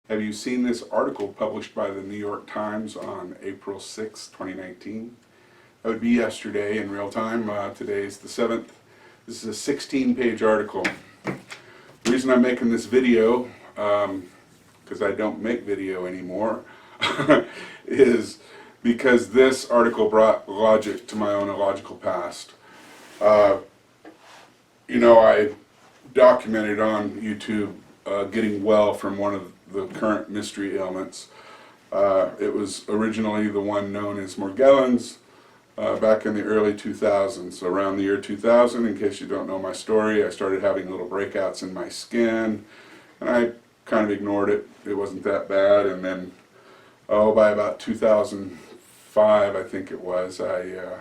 Have you seen this article published by the New York Times on April 6, 2019? That would be yesterday in real time. Today's the 7th. This is a 16-page article. The reason I'm making this video, because I don't make video anymore, is because this article brought logic to my own illogical past. I documented on YouTube getting well from one of the current mystery ailments. It was originally the one known as Morgellons back in the early 2000s. So around the year 2000, in case you don't know my story, I started having little breakouts in my skin, and I kind of ignored it. It wasn't that bad, and then, by about 2005, I think it was, I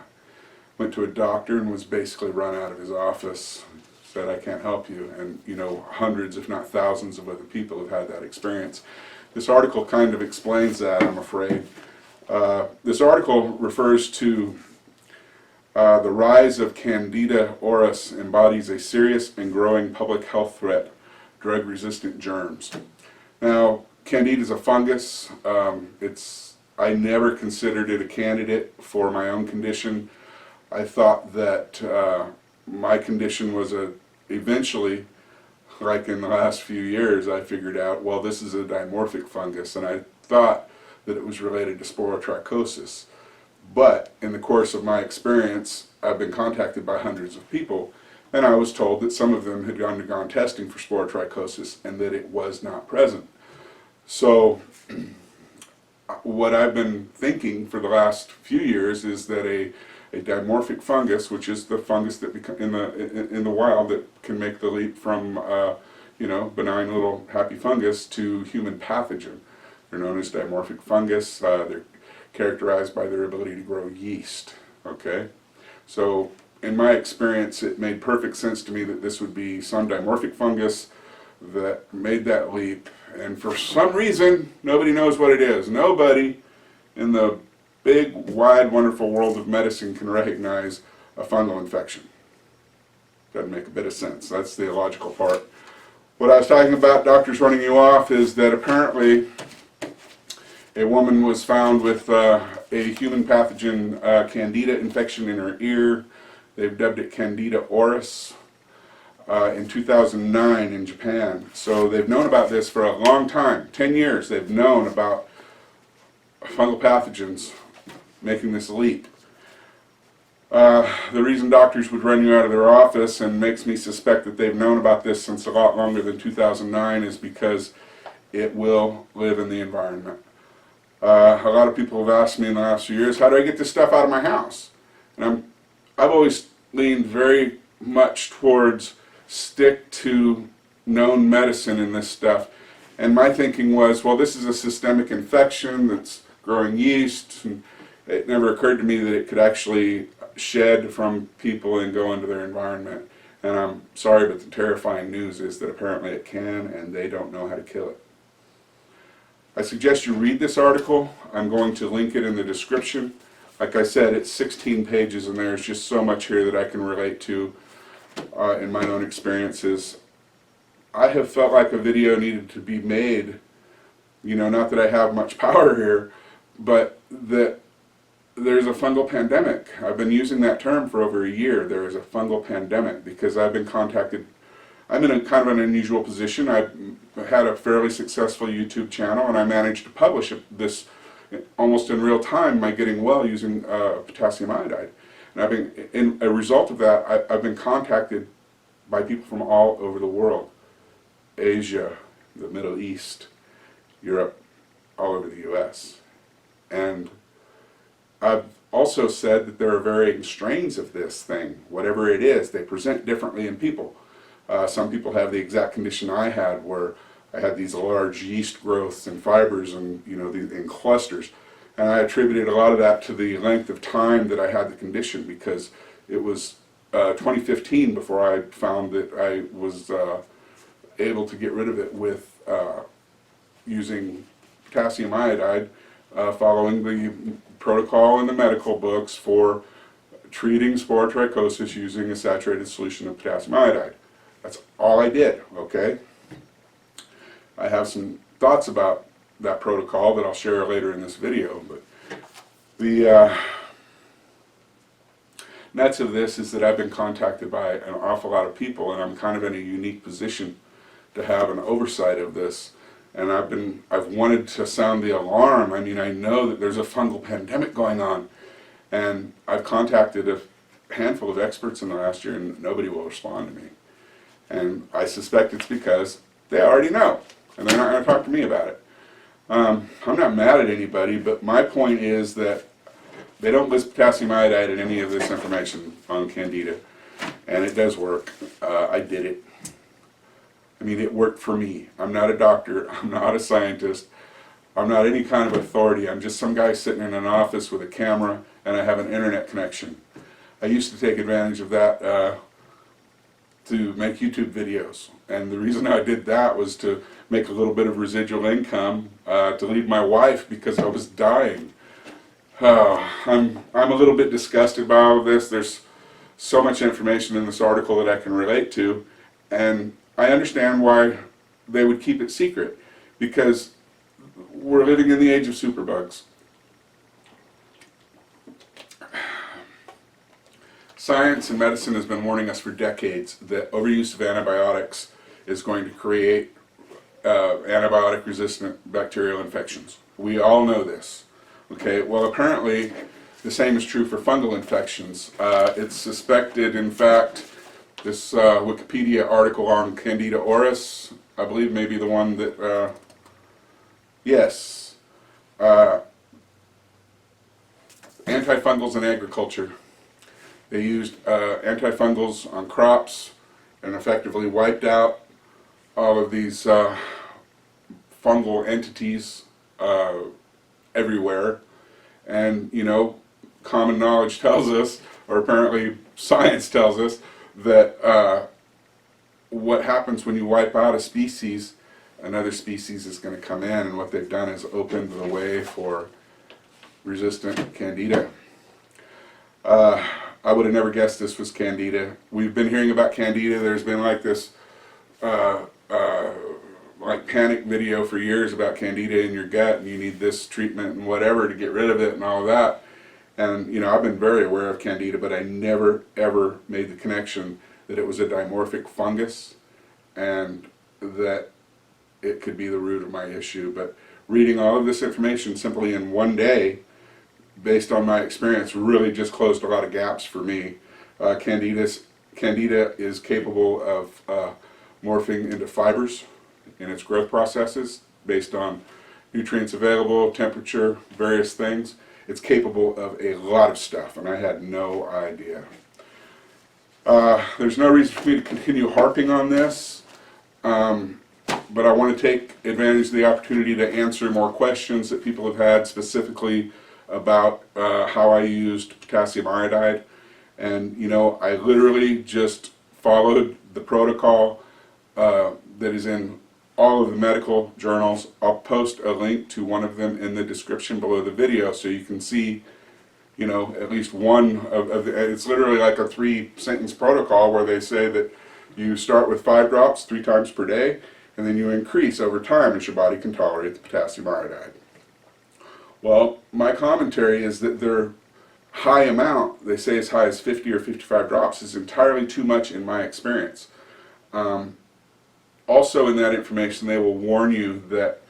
went to a doctor and was basically run out of his office. Said, I can't help you. And hundreds if not thousands of other people have had that experience. This article kind of explains that, I'm afraid. This article refers to the rise of Candida Auris embodies a serious and growing public health threat, drug-resistant germs. Now, Candida is a fungus. I never considered it a candidate for my own condition. I thought that my condition was eventually, like in the last few years, I figured out, well, this is a dimorphic fungus, and I thought that it was related to sporotrichosis. But in the course of my experience, I've been contacted by hundreds of people, and I was told that some of them had undergone testing for sporotrichosis and that it was not present. So what I've been thinking for the last few years is that a dimorphic fungus, which is the fungus that in the wild that can make the leap from benign little happy fungus to human pathogen. They're known as dimorphic fungus. They're characterized by their ability to grow yeast. Okay, so in my experience, it made perfect sense to me that this would be some dimorphic fungus that made that leap, and for some reason, nobody knows what it is. Nobody in the big, wide, wonderful world of medicine can recognize a fungal infection. Doesn't make a bit of sense. That's the illogical part. What I was talking about, doctors running you off, is that apparently a woman was found with a human pathogen Candida infection in her ear. They've dubbed it Candida Auris in 2009 in Japan. So they've known about this for a long time, 10 years. They've known about fungal pathogens making this leap. The reason doctors would run you out of their office, and makes me suspect that they've known about this since a lot longer than 2009, is because it will live in the environment. A lot of people have asked me in the last few years, how do I get this stuff out of my house? And I've always leaned very much towards stick to known medicine in this stuff. And my thinking was, well, this is a systemic infection that's growing yeast, and it never occurred to me that it could actually shed from people and go into their environment. And I'm sorry, but the terrifying news is that apparently it can, and they don't know how to kill it. I suggest you read this article. I'm going to link it in the description. Like I said, it's 16 pages, and there's just so much here that I can relate to in my own experiences. I have felt like a video needed to be made, not that I have much power here, but that there's a fungal pandemic. I've been using that term for over a year. There is a fungal pandemic because I've been contacted. I'm in a kind of an unusual position. I've had a fairly successful YouTube channel, and I managed to publish this almost in real time by getting well using potassium iodide. And in a result of that, I've been contacted by people from all over the world. Asia, the Middle East, Europe, all over the US. And I've also said that there are varying strains of this thing. Whatever it is, they present differently in people. Some people have the exact condition I had, where I had these large yeast growths and fibers and in clusters. And I attributed a lot of that to the length of time that I had the condition, because it was 2015 before I found that I was able to get rid of it with using potassium iodide, following the protocol in the medical books for treating sporotrichosis using a saturated solution of potassium iodide. That's all I did, okay? I have some thoughts about that protocol that I'll share later in this video. But the nuts of this is that I've been contacted by an awful lot of people, and I'm kind of in a unique position to have an oversight of this. And I've wanted to sound the alarm. I mean, I know that there's a fungal pandemic going on, and I've contacted a handful of experts in the last year, and nobody will respond to me. And I suspect it's because they already know, and they're not going to talk to me about it. I'm not mad at anybody, but my point is that they don't list potassium iodide in any of this information on Candida, and it does work. I did it. I mean, it worked for me. I'm not a doctor. I'm not a scientist. I'm not any kind of authority. I'm just some guy sitting in an office with a camera, and I have an internet connection. I used to take advantage of that to make YouTube videos, and the reason I did that was to make a little bit of residual income to leave my wife because I was dying. I'm a little bit disgusted by all of this. There's so much information in this article that I can relate to, and I understand why they would keep it secret, because we're living in the age of superbugs. Science and medicine has been warning us for decades that overuse of antibiotics is going to create antibiotic-resistant bacterial infections. We all know this. Okay, well, apparently the same is true for fungal infections. It's suspected, in fact, this Wikipedia article on Candida Auris, I believe maybe the one that, yes, antifungals in agriculture. They used antifungals on crops and effectively wiped out all of these fungal entities everywhere. And, you know, common knowledge tells us, or apparently science tells us, that what happens when you wipe out a species, another species is going to come in, and what they've done is opened the way for resistant Candida. I would have never guessed this was Candida. We've been hearing about Candida. There's been like this like panic video for years about Candida in your gut, and you need this treatment and whatever to get rid of it and all of that. And, you know, I've been very aware of Candida, but I never, ever made the connection that it was a dimorphic fungus and that it could be the root of my issue. But reading all of this information simply in one day, based on my experience, really just closed a lot of gaps for me. Candida is capable of morphing into fibers in its growth processes based on nutrients available, temperature, various things. It's capable of a lot of stuff, and I had no idea. There's no reason for me to continue harping on this, but I want to take advantage of the opportunity to answer more questions that people have had specifically about how I used potassium iodide. And, you know, I literally just followed the protocol that is in all of the medical journals. I'll post a link to one of them in the description below the video so you can see, you know, at least one of the, it's literally like a 3-sentence protocol where they say that you start with 5 drops 3 times per day, and then you increase over time as your body can tolerate the potassium iodide. Well, my commentary is that their high amount, they say as high as 50 or 55 drops, is entirely too much in my experience. Also in that information, they will warn you that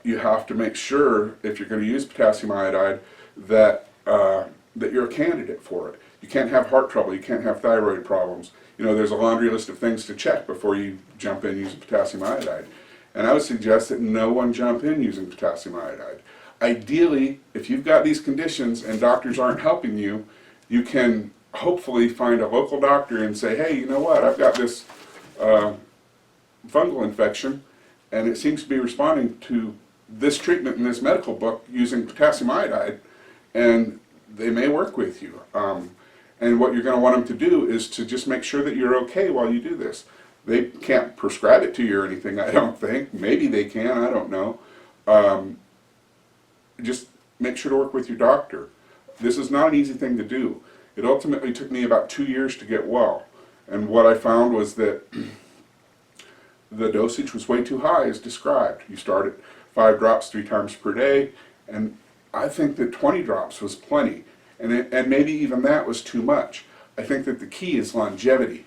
you have to make sure, if you're going to use potassium iodide, that that you're a candidate for it. You can't have heart trouble, you can't have thyroid problems. You know, there's a laundry list of things to check before you jump in using potassium iodide. And I would suggest that no one jump in using potassium iodide. Ideally, if you've got these conditions and doctors aren't helping you, you can hopefully find a local doctor and say, hey, you know what, I've got this fungal infection, and it seems to be responding to this treatment in this medical book using potassium iodide, and they may work with you. And what you're going to want them to do is to just make sure that you're okay while you do this. They can't prescribe it to you or anything, I don't think. Maybe they can, I don't know. Just make sure to work with your doctor. This is not an easy thing to do. It ultimately took me about 2 years to get well. And what I found was that the dosage was way too high as described. You start at 5 drops 3 times per day, and I think that 20 drops was plenty, and maybe even that was too much. I think that the key is longevity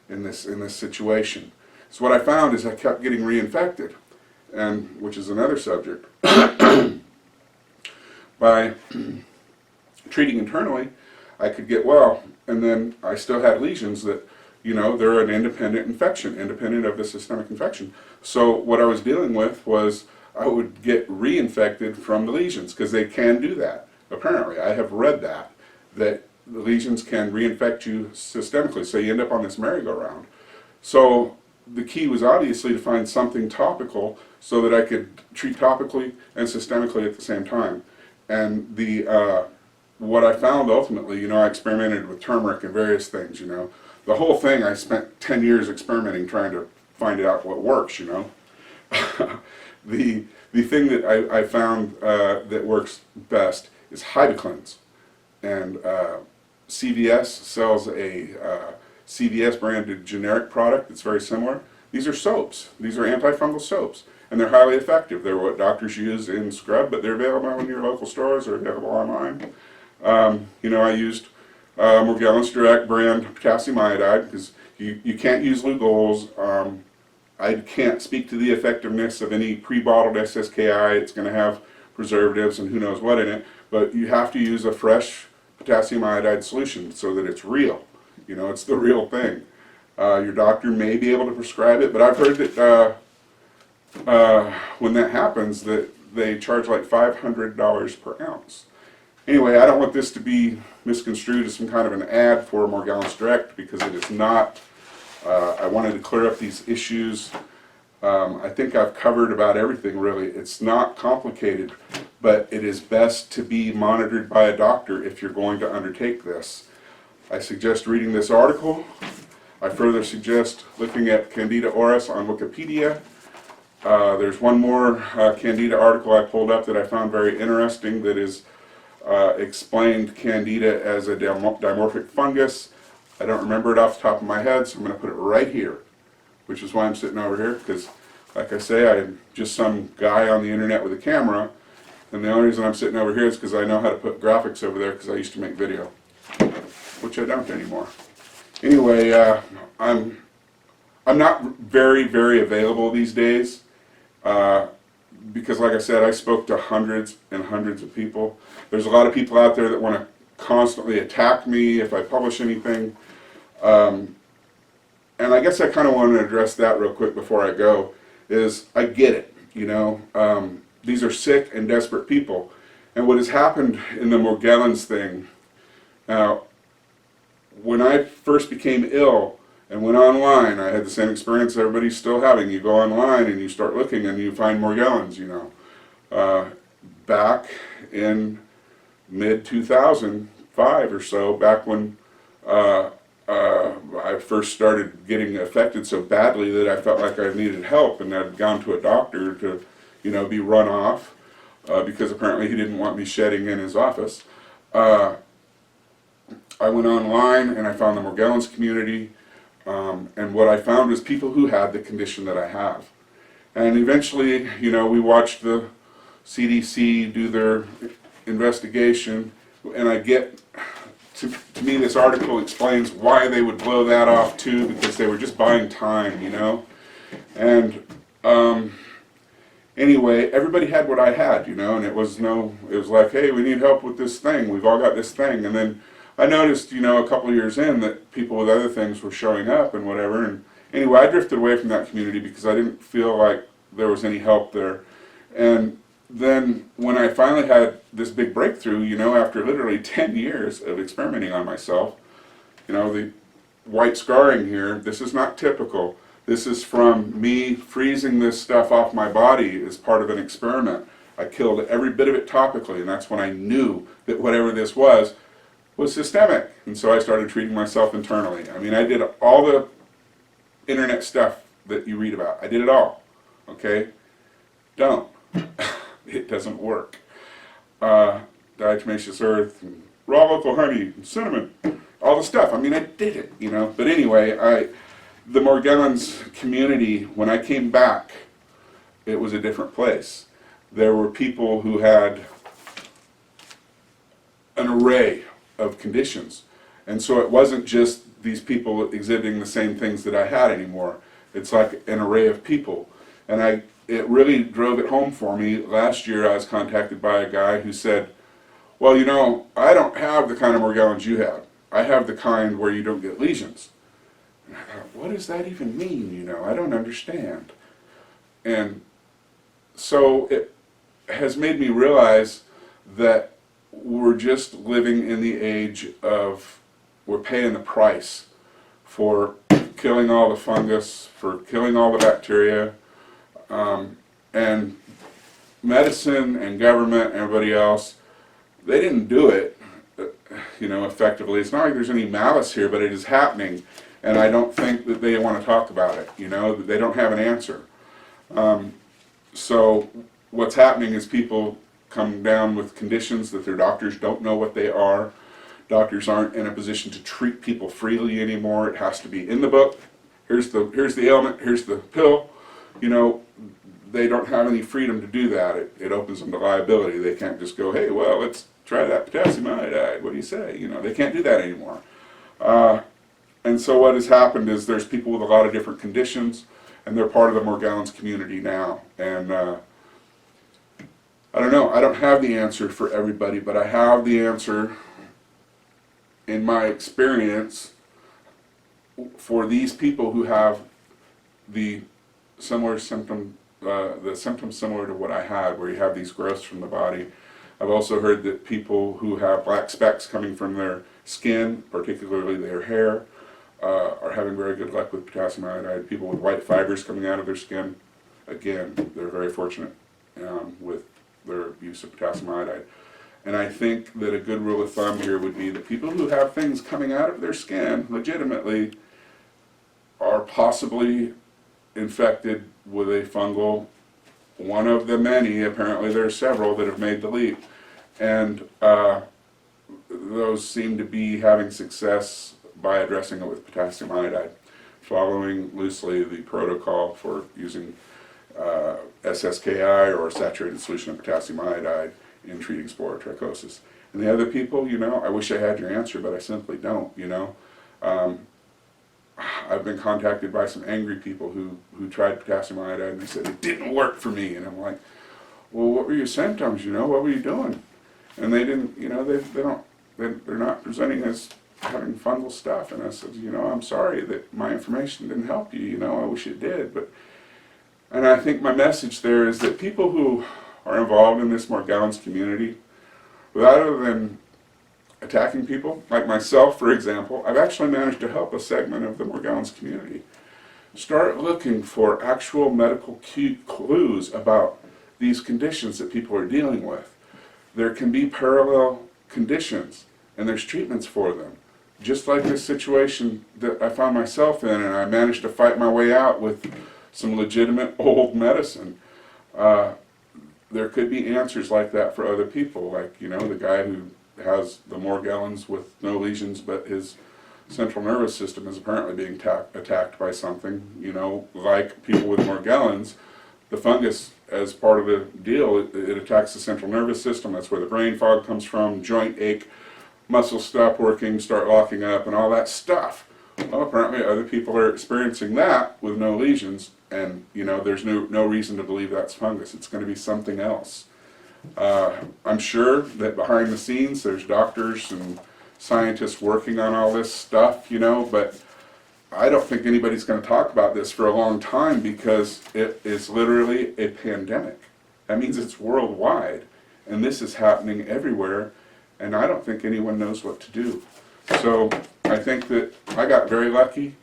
in this situation. So what I found is I kept getting reinfected, and which is another subject. By treating internally, I could get well, and then I still had lesions that, you know, they're an independent infection, independent of the systemic infection. So what I was dealing with was I would get reinfected from the lesions, because they can do that, apparently. I have read that the lesions can reinfect you systemically, so you end up on this merry-go-round. So the key was obviously to find something topical so that I could treat topically and systemically at the same time. And what I found ultimately, you know, I experimented with turmeric and various things, you know. The whole thing, I spent 10 years experimenting trying to find out what works, you know. The thing that I found that works best is Albicans. And CVS sells a CVS branded generic product that's very similar. These are soaps. These are antifungal soaps. And they're highly effective. They're what doctors use in scrub, but they're available in your local stores or available online. You know, I used Morgellons Direct brand Potassium Iodide, because you can't use Lugols. I can't speak to the effectiveness of any pre-bottled SSKI. It's going to have preservatives and who knows what in it, but you have to use a fresh potassium iodide solution so that it's real. You know, it's the real thing. Your doctor may be able to prescribe it, but I've heard that when that happens, that they charge like $500 per ounce. Anyway, I don't want this to be misconstrued as some kind of an ad for Morgellons Direct, because it is not. I wanted to clear up these issues. I think I've covered about everything, really. It's not complicated, but it is best to be monitored by a doctor if you're going to undertake this. I suggest reading this article. I further suggest looking at Candida Auris on Wikipedia. There's one more Candida article I pulled up that I found very interesting that is explained Candida as a dimorphic fungus. I don't remember it off the top of my head, so I'm going to put it right here, which is why I'm sitting over here, because, like I say, I'm just some guy on the internet with a camera, and the only reason I'm sitting over here is because I know how to put graphics over there, because I used to make video, which I don't anymore. Anyway, I'm not very, very available these days, because, like I said, I spoke to hundreds and hundreds of people. There's a lot of people out there that want to constantly attack me if I publish anything. And I guess I kind of want to address that real quick before I go, is I get it, you know. These are sick and desperate people. And what has happened in the Morgellons thing, now, when I first became ill and went online, I had the same experience everybody's still having. You go online and you start looking and you find Morgellons, you know. Back in mid-2005 or so, back when I first started getting affected so badly that I felt like I needed help, and I'd gone to a doctor to, you know, be run off because apparently he didn't want me shedding in his office. I went online and I found the Morgellons community, and what I found was people who had the condition that I have. And eventually, you know, we watched the CDC do their investigation, and I get, to me this article explains why they would blow that off too, because they were just buying time, you know. And anyway, everybody had what I had, you know, and it was like, hey, we need help with this thing, we've all got this thing. And then I noticed, you know, a couple of years in that people with other things were showing up and whatever, and anyway, I drifted away from that community because I didn't feel like there was any help there. And then when I finally had this big breakthrough, you know, after literally 10 years of experimenting on myself, you know, the white scarring here, this is not typical. This is from me freezing this stuff off my body as part of an experiment. I killed every bit of it topically, and that's when I knew that whatever this was systemic. And so I started treating myself internally. I mean, I did all the internet stuff that you read about. I did it all, okay? Don't. It doesn't work. Diatomaceous earth, and raw local honey, and cinnamon, all the stuff. I mean, I did it, you know. But anyway, the Morgellons community, when I came back, it was a different place. There were people who had an array of conditions. And so it wasn't just these people exhibiting the same things that I had anymore. It's like an array of people. And it really drove it home for me. Last year I was contacted by a guy who said, well, you know, I don't have the kind of Morgellons you have. I have the kind where you don't get lesions. And I thought, what does that even mean? You know, I don't understand. And so it has made me realize that we're just living in the age of, we're paying the price for killing all the fungus, for killing all the bacteria, and medicine and government and everybody else, they didn't do it, you know, effectively. It's not like there's any malice here, but it is happening, and I don't think that they want to talk about it, you know, they don't have an answer. So what's happening is people come down with conditions that their doctors don't know what they are. Doctors aren't in a position to treat people freely anymore. It has to be in the book. Here's the ailment, here's the pill. You know, they don't have any freedom to do that. It opens them to liability. They can't just go, hey, well, let's try that potassium iodide. What do you say? You know, they can't do that anymore. And so what has happened is there's people with a lot of different conditions, and they're part of the Morgellons community now. And I don't know, I don't have the answer for everybody, but I have the answer in my experience for these people who have the similar symptom, the symptoms similar to what I had, where you have these growths from the body. I've also heard that people who have black specks coming from their skin, particularly their hair, are having very good luck with potassium iodide. People with white fibers coming out of their skin, again, they're very fortunate with their use of potassium iodide. And I think that a good rule of thumb here would be that people who have things coming out of their skin legitimately are possibly infected with a fungal, one of the many, apparently there are several that have made the leap, and those seem to be having success by addressing it with potassium iodide, following loosely the protocol for using SSKI or saturated solution of potassium iodide in treating sporotrichosis. And the other people, you know, I wish I had your answer, but I simply don't, you know. I've been contacted by some angry people who tried potassium iodide and they said it didn't work for me, and I'm like, well, what were your symptoms, you know, what were you doing? And they didn't, you know, they're not presenting as having fungal stuff, and I said, you know, I'm sorry that my information didn't help you, you know, I wish it did. And I think my message there is that people who are involved in this Morgellons community, rather than attacking people, like myself, for example, I've actually managed to help a segment of the Morgellons community start looking for actual medical clues about these conditions that people are dealing with. There can be parallel conditions, and there's treatments for them. Just like this situation that I found myself in, and I managed to fight my way out with some legitimate old medicine. There could be answers like that for other people, like, you know, the guy who has the Morgellons with no lesions, but his central nervous system is apparently being attacked by something, you know, like people with Morgellons. The fungus, as part of the deal, it attacks the central nervous system. That's where the brain fog comes from, joint ache, muscles stop working, start locking up, and all that stuff. Well, apparently other people are experiencing that with no lesions, and, you know, there's no reason to believe that's fungus. It's going to be something else. I'm sure that behind the scenes there's doctors and scientists working on all this stuff, you know, but I don't think anybody's going to talk about this for a long time because it is literally a pandemic. That means it's worldwide, and this is happening everywhere, and I don't think anyone knows what to do. So I think that I got very lucky,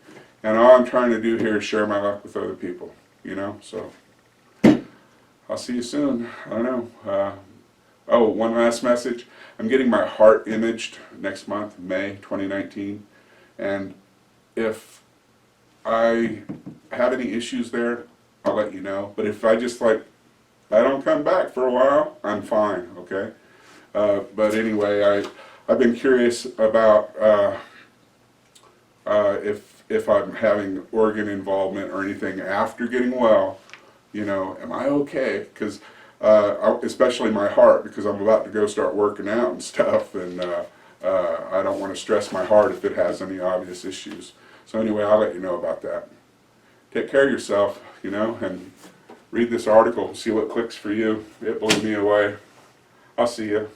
and all I'm trying to do here is share my luck with other people, you know, so I'll see you soon. I don't know. Oh, one last message. I'm getting my heart imaged next month, May 2019, and if I have any issues there, I'll let you know. But if I just I don't come back for a while, I'm fine, okay? But anyway, I've been curious about if if I'm having organ involvement or anything after getting well, you know, am I okay? Because especially my heart, because I'm about to go start working out and stuff, and I don't want to stress my heart if it has any obvious issues. So anyway, I'll let you know about that. Take care of yourself, you know, and read this article and see what clicks for you. It blew me away. I'll see you.